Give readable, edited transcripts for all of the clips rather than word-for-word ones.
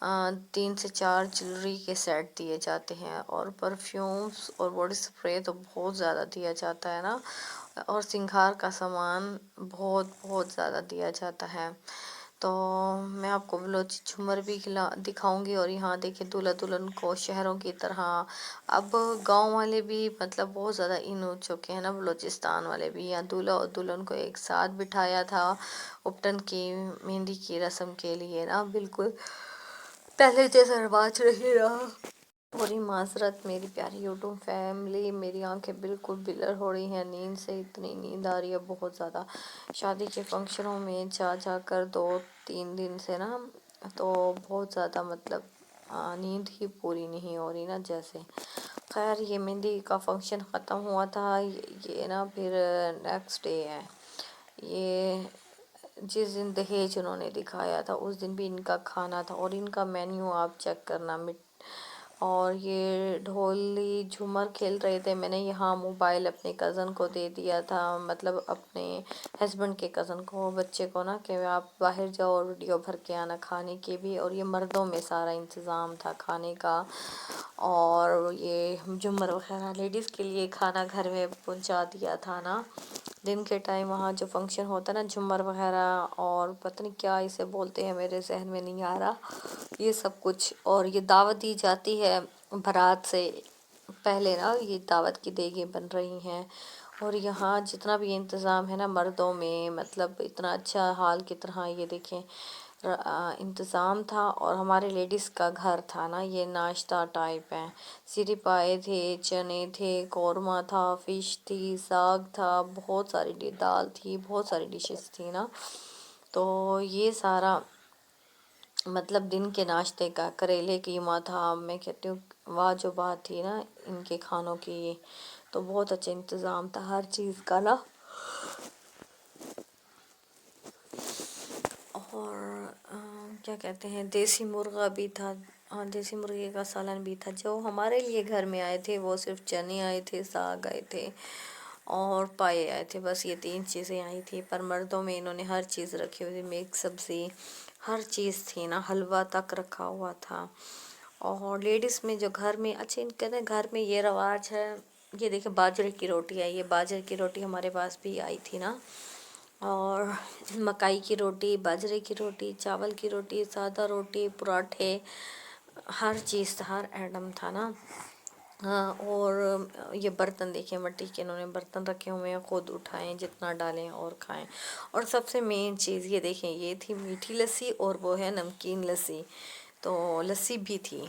3 سے 4 جویلری کے سیٹ دیے جاتے ہیں، اور پرفیومس اور باڈی اسپرے تو بہت زیادہ دیا جاتا ہے نا، اور سنگھار کا سامان بہت بہت زیادہ دیا جاتا ہے۔ تو میں آپ کو بلوچی جھومر بھی دکھاؤں گی، اور یہاں دیکھیں دولہا دلہن کو شہروں کی طرح اب گاؤں والے بھی مطلب بہت زیادہ ان ہو چکے ہیں نا، بلوچستان والے بھی، یہاں دولہا اور دلہن کو ایک ساتھ بٹھایا تھا اپٹن کی مہندی کی رسم کے لیے نا، بالکل پہلے جیسا رواج نہیں رہا۔ بڑی معذرت میری پیاری یوٹیوب فیملی، میری آنکھیں بالکل بلر ہو رہی ہیں نیند سے، اتنی نیند آ رہی ہے بہت زیادہ، شادی کے فنکشنوں میں جا کر 2-3 دن سے نا، تو بہت زیادہ مطلب نیند ہی پوری نہیں ہو رہی نا جیسے۔ خیر یہ مہندی کا فنکشن ختم ہوا تھا، یہ نا پھر نیکسٹ ڈے ہے، یہ جس دن دہیج انہوں نے دکھایا تھا اس دن بھی ان کا کھانا تھا، اور ان کا مینیو آپ چیک کرنا۔ اور یہ ڈھولی جھومر کھیل رہے تھے، میں نے یہاں موبائل اپنے کزن کو دے دیا تھا، مطلب اپنے ہسبینڈ کے کزن کو، بچے کو نا، کہ آپ باہر جاؤ اور ویڈیو بھر کے آنا کھانے کی بھی، اور یہ مردوں میں سارا انتظام تھا کھانے کا، اور یہ جھومر وغیرہ لیڈیز کے لیے کھانا گھر میں پہنچا دیا تھا نا۔ دن کے ٹائم وہاں جو فنکشن ہوتا ہے نا، جھومر وغیرہ اور پتہ نہیں کیا اسے بولتے ہیں، میرے ذہن میں نہیں آ رہا، یہ سب کچھ، اور یہ دعوت دی جاتی ہے بارات سے پہلے نا، یہ دعوت کی دیگیں بن رہی ہیں، اور یہاں جتنا بھی انتظام ہے نا مردوں میں، مطلب اتنا اچھا حال کی طرح یہ دیکھیں انتظام تھا، اور ہمارے لیڈیز کا گھر تھا نا، یہ ناشتہ ٹائپ ہے، صرف آئے تھے، چنے تھے، قورمہ تھا، فش تھی، ساگ تھا، بہت ساری دال تھی، بہت ساری ڈشز تھی نا، تو یہ سارا مطلب دن کے ناشتے کا کریلے قیمہ تھا۔ میں کہتی ہوں واہ جو بات تھی نا ان کے کھانوں کی، تو بہت اچھا انتظام تھا ہر چیز کا نا، اور کیا کہتے ہیں دیسی مرغا بھی تھا، دیسی مرغے کا سالن بھی تھا۔ جو ہمارے لیے گھر میں آئے تھے وہ صرف چنے آئے تھے، ساگ آئے تھے اور پائے آئے تھے، بس یہ 3 چیزیں آئی تھی، پر مردوں میں انہوں نے ہر چیز رکھی ہوئی تھی، مکس سبزی ہر چیز تھی نا، حلوہ تک رکھا ہوا تھا۔ اور لیڈیز میں جو گھر میں اچھا ان کہتے ہیں گھر میں یہ رواج ہے، یہ دیکھیں باجرے کی روٹی آئی ہے، باجرے کی روٹی ہمارے پاس بھی آئی تھی نا، اور مکائی کی روٹی، باجرے کی روٹی، چاول کی روٹی، سادہ روٹی، پراٹھے، ہر چیز تھا، ہر ایٹم تھا نا۔ ہاں، اور یہ برتن دیکھیں مٹی کے انہوں نے برتن رکھے ہوئے ہیں، خود اٹھائیں جتنا ڈالیں اور کھائیں، اور سب سے مین چیز یہ دیکھیں یہ تھی میٹھی لسی، اور وہ ہے نمکین لسی، تو لسی بھی تھی،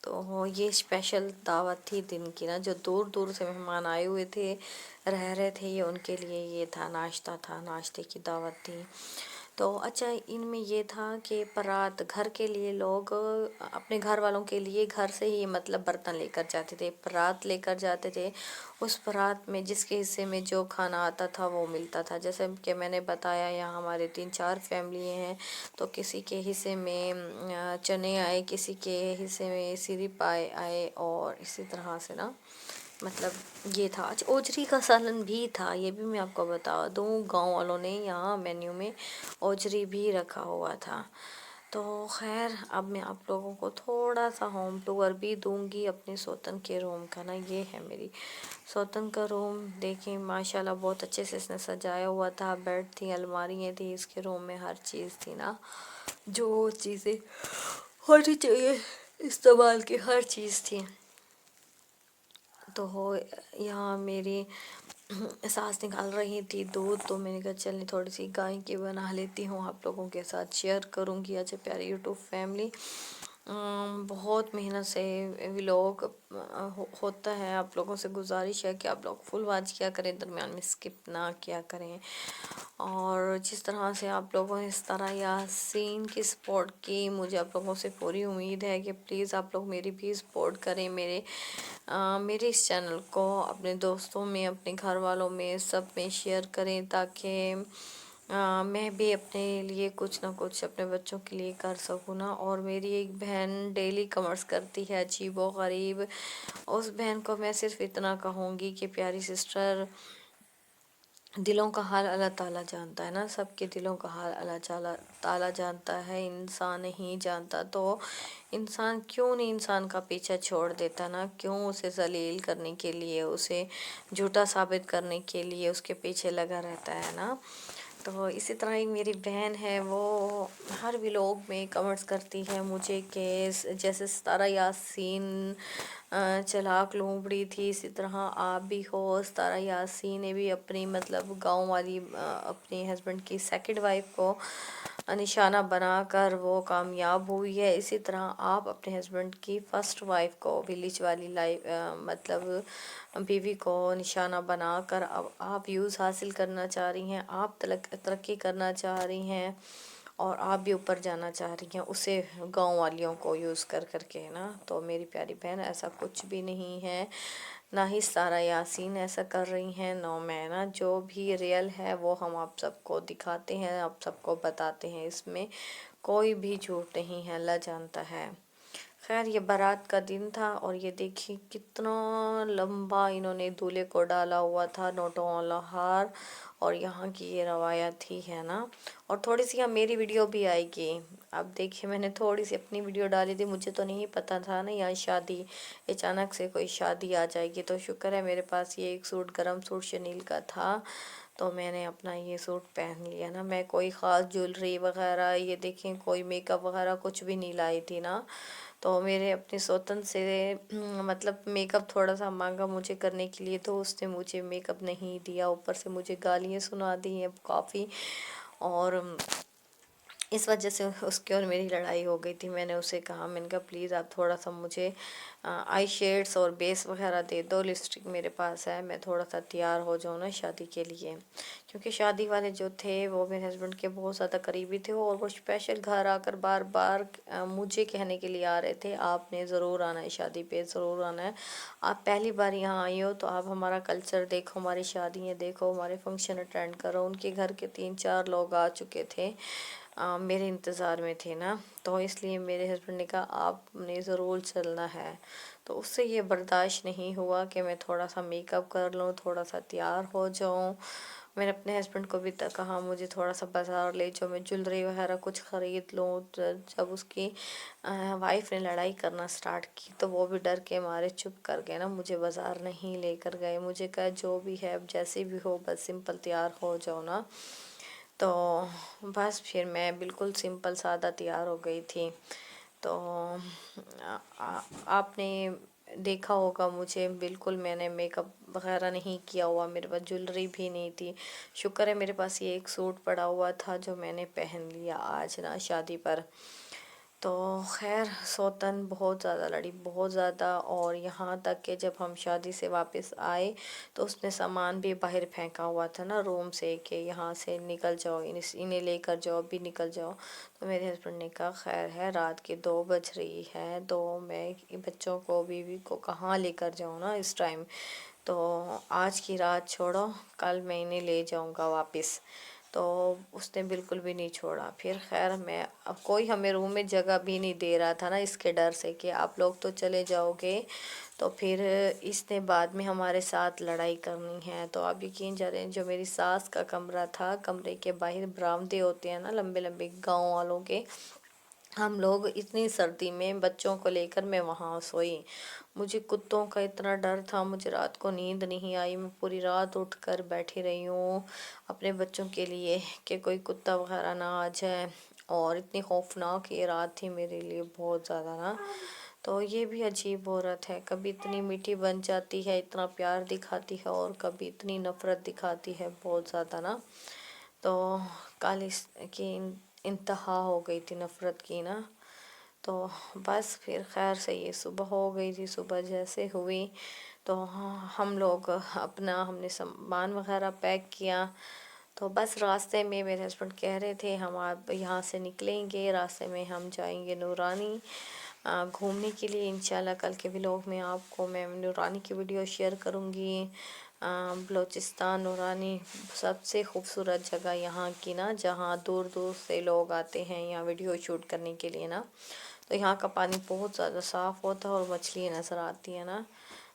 تو یہ اسپیشل دعوت تھی دن کی نا، جو دور دور سے مہمان آئے ہوئے تھے رہ رہے تھے، یہ ان کے لیے یہ تھا، ناشتہ تھا، ناشتے کی دعوت تھی۔ تو اچھا ان میں یہ تھا کہ پرات گھر کے لیے لوگ اپنے گھر والوں کے لیے گھر سے ہی مطلب برتن لے کر جاتے تھے، پرات لے کر جاتے تھے، اس پرات میں جس کے حصے میں جو کھانا آتا تھا وہ ملتا تھا، جیسے کہ میں نے بتایا یہاں ہمارے 3-4 فیملی ہیں، تو کسی کے حصے میں چنے آئے، کسی کے حصے میں سیرپ آئے، اور اسی طرح سے نا مطلب یہ تھا۔ اچھا اوجری کا سالن بھی تھا، یہ بھی میں آپ کو بتا دوں، گاؤں والوں نے یہاں مینیو میں اوجری بھی رکھا ہوا تھا۔ تو خیر اب میں آپ لوگوں کو تھوڑا سا ہوم ٹور بھی دوں گی اپنے سوتن کے روم کا نا، یہ ہے میری سوتن کا روم، دیکھیں ماشاءاللہ بہت اچھے سے اس نے سجایا ہوا تھا، بیڈ تھی، الماریاں تھی، اس کے روم میں ہر چیز تھی نا، جو چیزیں ہونی چاہیے استعمال کی ہر چیز تھی۔ تو یہاں میری سانس نکال رہی تھی دودھ، تو میں نے کہا چلیں تھوڑی سی گائے کی بنا لیتی ہوں، آپ لوگوں کے ساتھ شیئر کروں گی۔ اچھا پیاری یوٹیوب فیملی، بہت محنت سے ولاگ ہوتا ہے، آپ لوگوں سے گزارش ہے کہ آپ لوگ فل واچ کیا کریں، درمیان میں اسکپ نہ کیا کریں، اور جس طرح سے آپ لوگوں نے اس طرح یاسین کی سپورٹ کی، مجھے آپ لوگوں سے پوری امید ہے کہ پلیز آپ لوگ میری بھی سپورٹ کریں، میرے اس چینل کو اپنے دوستوں میں، اپنے گھر والوں میں، سب میں شیئر کریں، تاکہ میں بھی اپنے لیے کچھ نہ کچھ اپنے بچوں کے لیے کر سکوں نا۔ اور میری ایک بہن ڈیلی کمرس کرتی ہے عجیب و غریب، اس بہن کو میں صرف اتنا کہوں گی کہ پیاری سسٹر دلوں کا حال اللہ تعالیٰ جانتا ہے نا، سب کے دلوں کا حال اللہ تعالیٰ جانتا ہے، انسان نہیں جانتا۔ تو انسان کیوں نہیں انسان کا پیچھا چھوڑ دیتا نا، کیوں اسے ذلیل کرنے کے لیے، اسے جھوٹا ثابت کرنے کے لیے اس کے پیچھے لگا رہتا ہے نا۔ تو اسی طرح ایک میری بہن ہے، وہ ہر ولاگ میں کمنٹس کرتی ہے مجھے کہ جیسے ستارہ یاسین چلاک لومڑی تھی، اسی طرح آپ بھی ہو۔ ستارہ یاسین نے بھی اپنی مطلب گاؤں والی اپنی ہسبینڈ کی سیکنڈ وائف کو نشانہ بنا کر وہ کامیاب ہوئی ہے، اسی طرح آپ اپنے ہسبینڈ کی فرسٹ وائف کو ولیج والی مطلب بیوی کو نشانہ بنا کر اب آپ ویوز حاصل کرنا چاہ رہی ہیں، آپ ترقی کرنا چاہ رہی ہیں، اور آپ بھی اوپر جانا چاہ رہی ہیں اسے گاؤں والیوں کو یوز کر کے نا۔ تو میری پیاری بہن ایسا کچھ بھی نہیں ہے، نہ ہی ستارہ یاسین ایسا کر رہی ہیں، نہ میں نا، جو بھی ریئل ہے وہ ہم آپ سب کو دکھاتے ہیں، آپ سب کو بتاتے ہیں، اس میں کوئی بھی جھوٹ نہیں ہے، اللہ جانتا ہے۔ خیر یہ بارات کا دن تھا، اور یہ دیکھیں کتنا لمبا انہوں نے دولہے کو ڈالا ہوا تھا، نوٹوں والا ہار، اور یہاں کی یہ روایت ہی ہے نا۔ اور تھوڑی سی میری ویڈیو بھی آئے گی، اب دیکھیے میں نے تھوڑی سی اپنی ویڈیو ڈالی تھی، مجھے تو نہیں پتہ تھا نا یہاں شادی، اچانک سے کوئی شادی آ جائے گی، تو شکر ہے میرے پاس یہ ایک سوٹ گرم سوٹ شنیل کا تھا، تو میں نے اپنا یہ سوٹ پہن لیا نا۔ میں کوئی خاص جولری وغیرہ، یہ دیکھیں کوئی میک اپ وغیرہ کچھ بھی نہیں لائی تھی نا۔ تو میرے اپنے سوتن سے مطلب میک اپ تھوڑا سا مانگا مجھے کرنے کے لیے، تو اس نے مجھے میک اپ نہیں دیا، اوپر سے مجھے گالیاں سنا دی ہیں کافی، اور اس وجہ سے اس کی اور میری لڑائی ہو گئی تھی۔ میں نے اسے کہا، میں نے کہا پلیز آپ تھوڑا سا مجھے آئی شیڈس اور بیس وغیرہ دے دو، لپسٹک میرے پاس ہے، میں تھوڑا سا تیار ہو جاؤں نا شادی کے لیے، کیونکہ شادی والے جو تھے وہ میرے ہسبینڈ کے بہت زیادہ قریبی تھے، اور وہ اسپیشل گھر آ کر بار بار مجھے کہنے کے لیے آ رہے تھے آپ نے ضرور آنا ہے شادی پہ، ضرور آنا ہے، آپ پہلی بار یہاں آئی ہو تو آپ ہمارا کلچر دیکھو، ہماری شادیاں دیکھو، ہمارے فنکشن اٹینڈ کرو۔ ان کے گھر کے 3-4 لوگ آ چکے تھے، میرے انتظار میں تھے نا، تو اس لیے میرے ہسبینڈ نے کہا آپ نے ضرور چلنا ہے۔ تو اس سے یہ برداشت نہیں ہوا کہ میں تھوڑا سا میک اپ کر لوں، تھوڑا سا تیار ہو جاؤں۔ میں نے اپنے ہسبینڈ کو بھی کہا مجھے تھوڑا سا بازار لے جاؤ، میں جولری وغیرہ کچھ خرید لوں۔ جب اس کی وائف نے لڑائی کرنا سٹارٹ کی تو وہ بھی ڈر کے مارے چپ کر گئے نا، مجھے بازار نہیں لے کر گئے، مجھے کہا جو بھی ہے اب جیسے بھی ہو بس سمپل تیار ہو جاؤ نا۔ تو بس پھر میں بالکل سمپل سادہ تیار ہو گئی تھی۔ تو آپ نے دیکھا ہوگا مجھے بالکل میں نے میک اپ وغیرہ نہیں کیا ہوا، میرے پاس جولری بھی نہیں تھی، شکر ہے میرے پاس یہ ایک سوٹ پڑا ہوا تھا جو میں نے پہن لیا آج نا شادی پر۔ تو خیر سوتن بہت زیادہ لڑی، بہت زیادہ، اور یہاں تک کہ جب ہم شادی سے واپس آئے تو اس نے سامان بھی باہر پھینکا ہوا تھا نا روم سے کہ یہاں سے نکل جاؤ، انہیں لے کر جاؤ، بھی نکل جاؤ۔ تو میرے ہسبینڈ نے کہا خیر ہے رات کے 2 بج رہی ہے، تو میں بچوں کو بیوی کو کہاں لے کر جاؤں نا اس ٹائم، تو آج کی رات چھوڑو، کل میں انہیں لے جاؤں گا واپس۔ تو اس نے بالکل بھی نہیں چھوڑا۔ پھر خیر میں اب کوئی ہمیں روم میں جگہ بھی نہیں دے رہا تھا نا، اس کے ڈر سے کہ آپ لوگ تو چلے جاؤ گے، تو پھر اس نے بعد میں ہمارے ساتھ لڑائی کرنی ہے۔ تو آپ یقین جانیں جو میری ساس کا کمرہ تھا، کمرے کے باہر برآمدے ہوتے ہیں نا لمبے لمبے گاؤں والوں کے، ہم لوگ اتنی سردی میں بچوں کو لے کر میں وہاں سوئی، مجھے کتوں کا اتنا ڈر تھا، مجھے رات کو نیند نہیں آئی، میں پوری رات اٹھ کر بیٹھی رہی ہوں اپنے بچوں کے لیے کہ کوئی کتا وغیرہ نہ آ جائے، اور اتنی خوفناک یہ رات تھی میرے لیے بہت زیادہ نا۔ تو یہ بھی عجیب عورت ہے، کبھی اتنی میٹھی بن جاتی ہے، اتنا پیار دکھاتی ہے، اور کبھی اتنی نفرت دکھاتی ہے بہت زیادہ نا۔ تو کل اس کی انتہا ہو گئی تھی نفرت کی نا۔ تو بس پھر خیر سے یہ صبح ہو گئی تھی، صبح جیسے ہوئی تو ہم لوگ ہم نے سامان وغیرہ پیک کیا، تو بس راستے میں میرے ہسبینڈ کہہ رہے تھے ہم آپ یہاں سے نکلیں گے، راستے میں ہم جائیں گے نورانی گھومنے کے لیے، انشاءاللہ کل کے ولاگ میں آپ کو میں نورانی کی ویڈیو شیئر کروں گی۔ بلوچستان نورانی سب سے خوبصورت جگہ یہاں کی نا، جہاں دور دور سے لوگ آتے ہیں یہاں ویڈیو شوٹ کرنے کے لیے نا۔ تو یہاں کا پانی بہت زیادہ صاف ہوتا ہے اور مچھلی نظر آتی ہے نا۔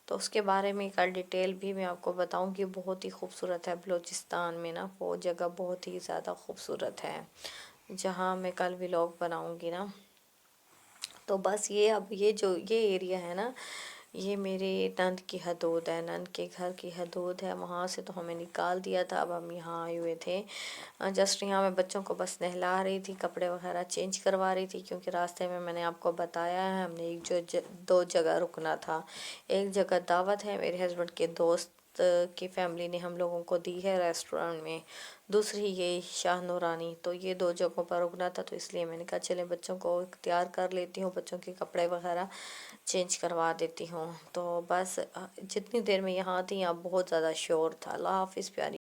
تو اس کے بارے میں کل ڈیٹیل بھی میں آپ کو بتاؤں گی. بہت ہی خوبصورت ہے بلوچستان میں نا، وہ جگہ بہت ہی زیادہ خوبصورت ہے جہاں میں کل ولاگ بناؤں گی نا. تو بس یہ اب یہ ایریا ہے نا، یہ میرے نند کی حدود ہے، نند کے گھر کی حدود ہے. وہاں سے تو ہمیں نکال دیا تھا، اب ہم یہاں آئے ہوئے تھے. جسٹ یہاں میں بچوں کو بس نہلا رہی تھی، کپڑے وغیرہ چینج کروا رہی تھی، کیونکہ راستے میں نے آپ کو بتایا ہے ہم نے دو جگہ رکنا تھا. ایک جگہ دعوت ہے میرے ہسبینڈ کے دوست کی فیملی نے ہم لوگوں کو دی ہے ریسٹورینٹ میں، دوسری یہ شاہ نورانی. تو یہ دو جگہوں پر رکنا تھا، تو اس لیے میں نے کہا چلیں بچوں کو تیار کر لیتی ہوں، بچوں کے کپڑے وغیرہ چینج کروا دیتی ہوں. تو بس جتنی دیر میں یہاں تھی یہاں بہت زیادہ شور تھا. اللہ حافظ پیاری.